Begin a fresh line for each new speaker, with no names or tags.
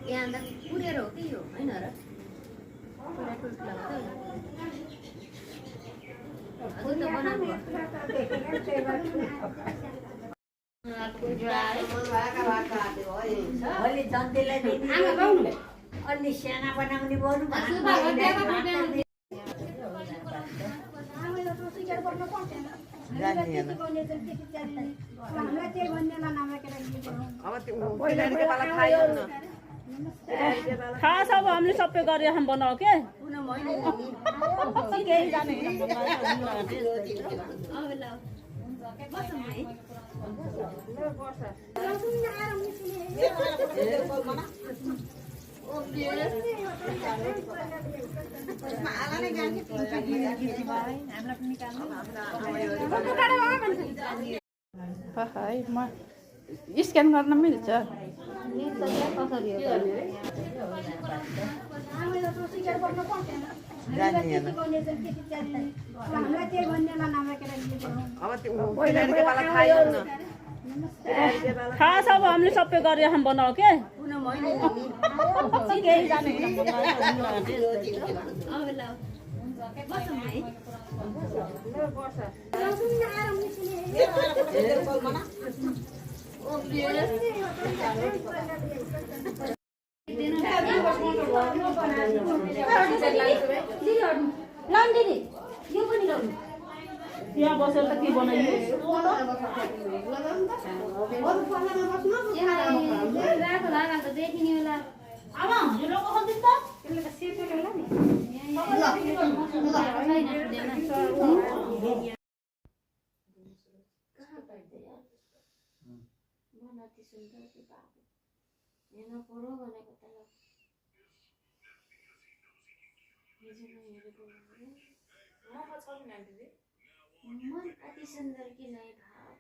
यहाँ त पुरेर हो कि यो होइन र पुरा टुट्ला
अलि साना बनाउने बरु
थाहा छ अब हामीले सबै गरेर हम बनाऊ के स्क्यान गर्न मिल्छ थाहा छ अब हामीले सबै गरेर हम बनाऊ के यहाँ बसेर त के बनाइयो
मन अति सुंदर की नई भाग